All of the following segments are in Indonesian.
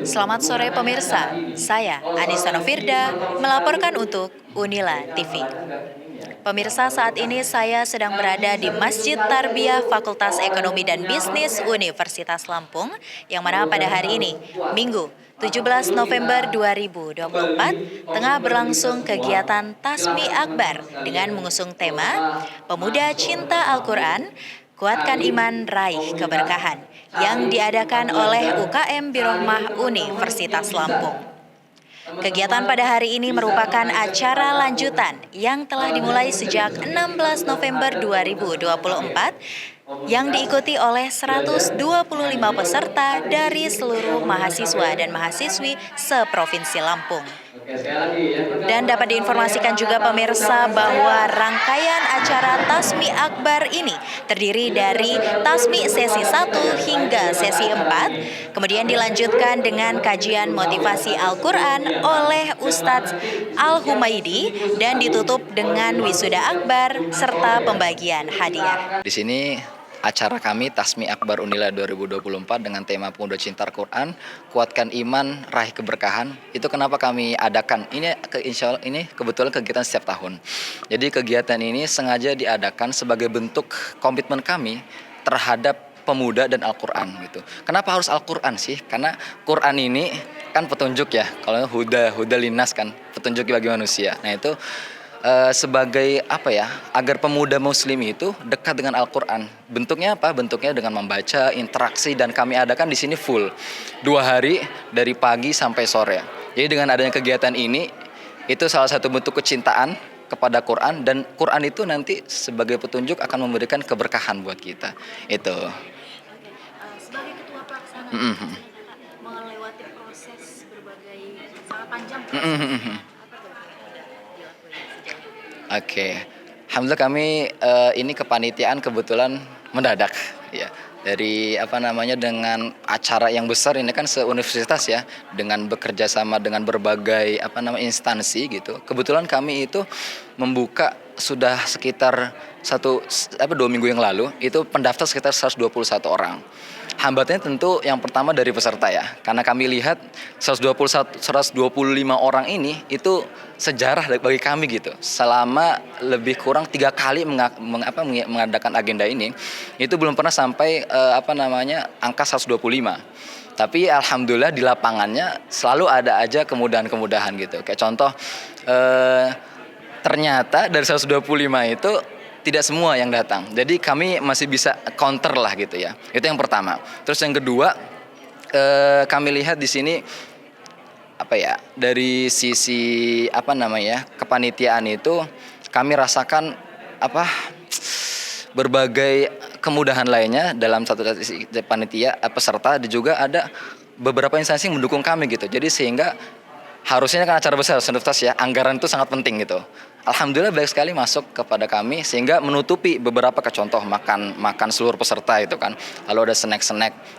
Selamat sore pemirsa, saya Anissa Novierda melaporkan untuk Unila TV. Pemirsa, saat ini saya sedang berada di Masjid Tarbiyah Fakultas Ekonomi dan Bisnis Universitas Lampung, yang mana pada hari ini, Minggu 17 November 2024, tengah berlangsung kegiatan Tasmi Akbar dengan mengusung tema Pemuda Cinta Al-Quran, Kuatkan Iman Raih Keberkahan, yang diadakan oleh UKM Birohmah Universitas Lampung. Kegiatan pada hari ini merupakan acara lanjutan yang telah dimulai sejak 16 November 2024 yang diikuti oleh 125 peserta dari seluruh mahasiswa dan mahasiswi seprovinsi Lampung. Dan dapat diinformasikan juga pemirsa bahwa rangkaian acara Tasmi Akbar ini terdiri dari Tasmi sesi 1 hingga sesi 4, kemudian dilanjutkan dengan kajian motivasi Al-Quran oleh Ustadz Al-Humaidi dan ditutup dengan wisuda akbar serta pembagian hadiah. Di sini acara kami Tasmi Akbar Unila 2024 dengan tema Pemuda Cinta Al-Quran, Kuatkan Iman, Raih Keberkahan. Itu kenapa kami adakan. Insya Allah ini kebetulan kegiatan setiap tahun. Jadi kegiatan ini sengaja diadakan sebagai bentuk komitmen kami terhadap pemuda dan Al-Quran gitu. Kenapa harus Al-Quran sih? Karena Quran ini kan petunjuk ya. Kalau huda linas kan, petunjuk bagi manusia. Nah itu sebagai agar pemuda muslim itu dekat dengan Al-Quran. Bentuknya apa? Bentuknya dengan membaca, interaksi, dan kami adakan di sini full 2 hari dari pagi sampai sore. Jadi dengan adanya kegiatan ini, itu salah satu bentuk kecintaan kepada Quran, dan Quran itu nanti sebagai petunjuk akan memberikan keberkahan buat kita. Itu. Sebagai ketua pelaksana, melewati proses berbagai sangat panjang. Oke. Alhamdulillah kami ini kepanitiaan kebetulan mendadak ya. Dari dengan acara yang besar ini kan se-universitas ya, dengan bekerja sama dengan berbagai instansi gitu. Kebetulan kami itu membuka sudah sekitar 2 minggu yang lalu, itu pendaftar sekitar 121 orang. Hambatannya tentu yang pertama dari peserta ya, karena kami lihat 125 orang ini itu sejarah bagi kami gitu. Selama lebih kurang 3 kali mengadakan agenda ini, itu belum pernah sampai angka 125. Tapi alhamdulillah di lapangannya selalu ada aja kemudahan-kemudahan gitu. Kayak contoh, ternyata dari 125 itu tidak semua yang datang. Jadi kami masih bisa counter lah gitu ya. Itu yang pertama. Terus yang kedua, kami lihat di sini dari sisi kepanitiaan itu kami rasakan berbagai kemudahan lainnya dalam satu sisi panitia peserta, dan juga ada beberapa instansi yang mendukung kami gitu. Jadi sehingga harusnya kan acara besar universitas ya, anggaran itu sangat penting gitu. Alhamdulillah banyak sekali masuk kepada kami sehingga menutupi beberapa contoh makan seluruh peserta itu kan. Lalu ada snack,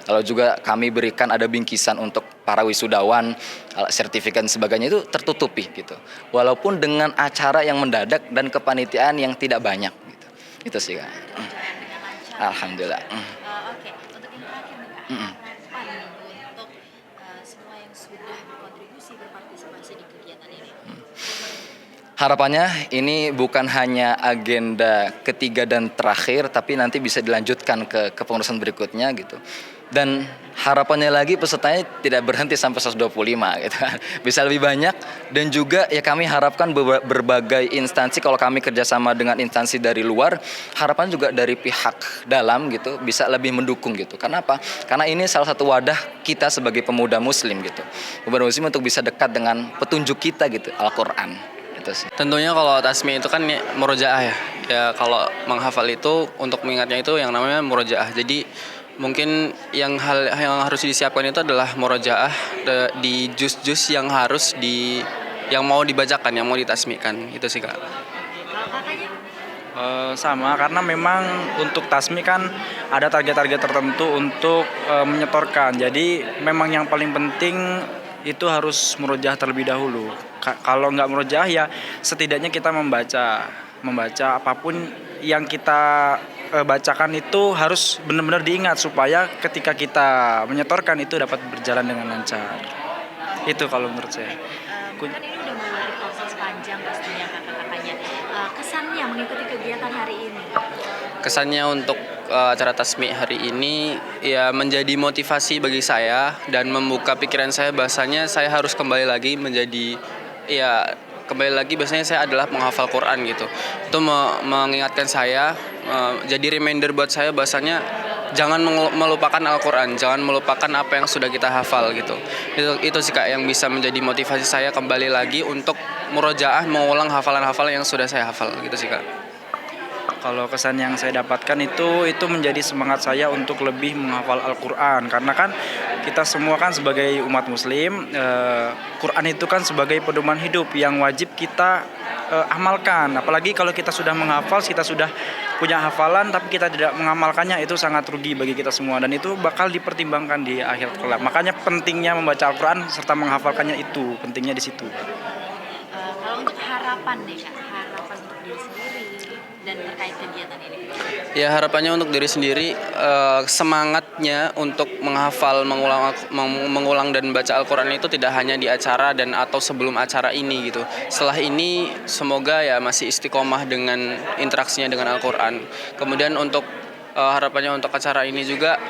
lalu juga kami berikan ada bingkisan untuk para wisudawan, sertifikat dan sebagainya, itu tertutupi gitu. Walaupun dengan acara yang mendadak dan kepanitiaan yang tidak banyak gitu. Itu sih Kak. Alhamdulillah. Oke, untuk yang terakhir nih Kak, harapan untuk semua yang sudah berkontribusi berpartisipasi di kegiatan ini. Harapannya ini bukan hanya agenda ketiga dan terakhir, tapi nanti bisa dilanjutkan ke kepengurusan berikutnya gitu. Dan harapannya lagi pesertanya tidak berhenti sampai 125 gitu. Bisa lebih banyak, dan juga ya kami harapkan berbagai instansi, kalau kami kerjasama dengan instansi dari luar, harapan juga dari pihak dalam gitu bisa lebih mendukung gitu. Karena apa? Karena ini salah satu wadah kita sebagai pemuda muslim gitu. Pemuda muslim untuk bisa dekat dengan petunjuk kita gitu, Al-Quran. Tentunya kalau tasmi itu kan murojaah ya. Ya kalau menghafal itu untuk mengingatnya itu yang namanya murojaah. Jadi mungkin yang harus disiapkan itu adalah murojaah di juz-juz yang yang mau dibacakan, yang mau ditasmikan. Itu sih Kak. Sama, karena memang untuk tasmi kan ada target-target tertentu untuk menyetorkan. Jadi memang yang paling penting itu harus murojaah terlebih dahulu. Kalau nggak murojaah ya setidaknya kita membaca apapun yang kita bacakan itu harus benar-benar diingat supaya ketika kita menyetorkan itu dapat berjalan dengan lancar. Itu kalau menurut saya. Kan ini udah melewati proses panjang pastinya kakak-kakaknya. Kesannya mengikuti kegiatan hari ini? Kesannya untuk acara Tasmi hari ini ya menjadi motivasi bagi saya dan membuka pikiran saya bahasanya saya harus kembali lagi menjadi ya kembali lagi biasanya saya adalah penghafal Quran gitu. Itu mengingatkan saya jadi reminder buat saya bahasanya jangan melupakan Al-Quran, jangan melupakan apa yang sudah kita hafal gitu. Itu sih Kak yang bisa menjadi motivasi saya kembali lagi untuk murojaah mengulang hafalan-hafalan yang sudah saya hafal gitu sih Kak. Kalau kesan yang saya dapatkan itu menjadi semangat saya untuk lebih menghafal Al-Quran. Karena kan kita semua kan sebagai umat muslim, Quran itu kan sebagai pedoman hidup yang wajib kita amalkan. Apalagi kalau kita sudah menghafal, kita sudah punya hafalan tapi kita tidak mengamalkannya, itu sangat rugi bagi kita semua. Dan itu bakal dipertimbangkan di akhir kelak. Makanya pentingnya membaca Al-Quran serta menghafalkannya, itu pentingnya di situ. Kalau untuk harapan nih Kak, harapan untuk diri sendiri dan terkait kegiatan ini. Ya harapannya untuk diri sendiri semangatnya untuk menghafal, mengulang dan baca Al-Quran itu tidak hanya di acara dan atau sebelum acara ini gitu. Setelah ini semoga ya masih istiqomah dengan interaksinya dengan Al-Quran. Kemudian untuk harapannya untuk acara ini juga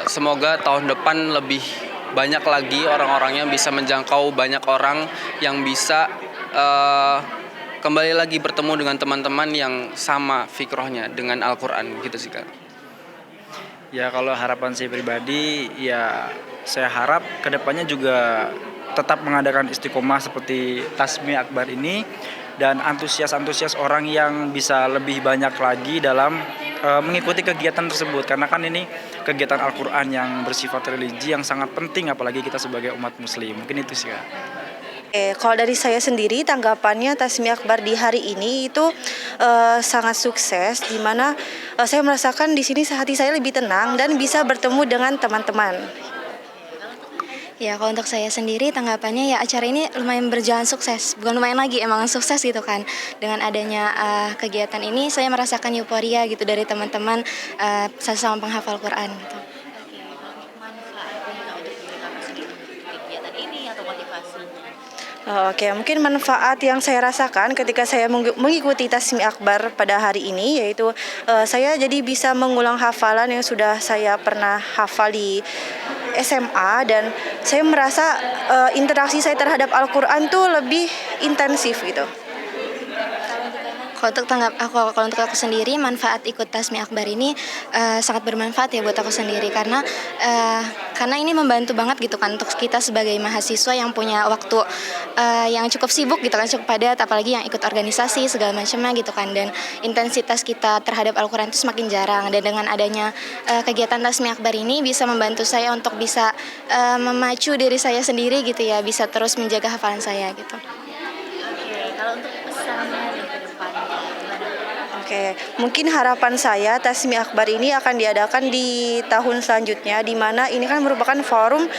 semoga tahun depan lebih banyak lagi orang-orangnya bisa menjangkau banyak orang yang bisa kembali lagi bertemu dengan teman-teman yang sama fikrohnya dengan Al-Quran gitu sih Kak. Ya kalau harapan saya pribadi, ya saya harap kedepannya juga tetap mengadakan istiqomah seperti Tasmi Akbar ini, dan antusias-antusias orang yang bisa lebih banyak lagi dalam mengikuti kegiatan tersebut. Karena kan ini kegiatan Al-Quran yang bersifat religi yang sangat penting, apalagi kita sebagai umat muslim. Mungkin itu sih Kak. Kalau dari saya sendiri tanggapannya Tasmi Akbar di hari ini itu sangat sukses, di mana saya merasakan di sini hati saya lebih tenang dan bisa bertemu dengan teman-teman. Ya kalau untuk saya sendiri tanggapannya ya acara ini lumayan berjalan sukses, bukan lumayan lagi, emang sukses gitu kan. Dengan adanya kegiatan ini saya merasakan euforia gitu dari teman-teman sesama penghafal Quran gitu. Oke, mungkin manfaat yang saya rasakan ketika saya mengikuti Tasmi Akbar pada hari ini, yaitu saya jadi bisa mengulang hafalan yang sudah saya pernah hafal di SMA, dan saya merasa interaksi saya terhadap Al-Quran tuh lebih intensif gitu. Kalau untuk aku sendiri, manfaat ikut Tasmi Akbar ini sangat bermanfaat ya buat aku sendiri, karena ini membantu banget gitu kan untuk kita sebagai mahasiswa yang punya waktu yang cukup sibuk gitu kan, cukup padat, apalagi yang ikut organisasi segala macamnya gitu kan, dan intensitas kita terhadap Al-Quran itu semakin jarang. Dan dengan adanya kegiatan Tasmi Akbar ini bisa membantu saya untuk bisa memacu diri saya sendiri gitu ya, bisa terus menjaga hafalan saya gitu. Kalau untuk pesannya dan ke depannya gimana? Oke, mungkin harapan saya Tasmi Akbar ini akan diadakan di tahun selanjutnya, di mana ini kan merupakan forum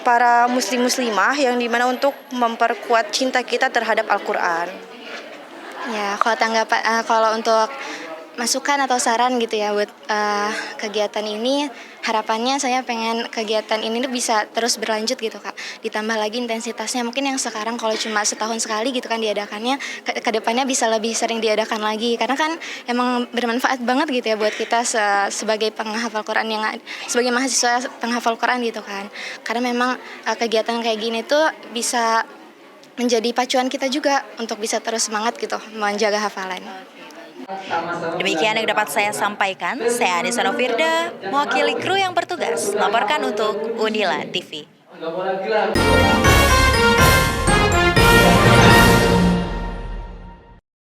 para muslim-muslimah yang dimana untuk memperkuat cinta kita terhadap Al-Quran. Ya, kalau untuk masukan atau saran gitu ya buat kegiatan ini, harapannya saya pengen kegiatan ini tuh bisa terus berlanjut gitu Kak. Ditambah lagi intensitasnya, mungkin yang sekarang kalau cuma setahun sekali gitu kan diadakannya, ke depannya bisa lebih sering diadakan lagi. Karena kan emang bermanfaat banget gitu ya buat kita sebagai penghafal Quran, sebagai mahasiswa penghafal Quran gitu kan. Karena memang kegiatan kayak gini tuh bisa menjadi pacuan kita juga untuk bisa terus semangat gitu menjaga hafalan. Demikian yang dapat saya sampaikan. Saya Anissa Novierda, mewakili kru yang bertugas, laporkan untuk Unila TV.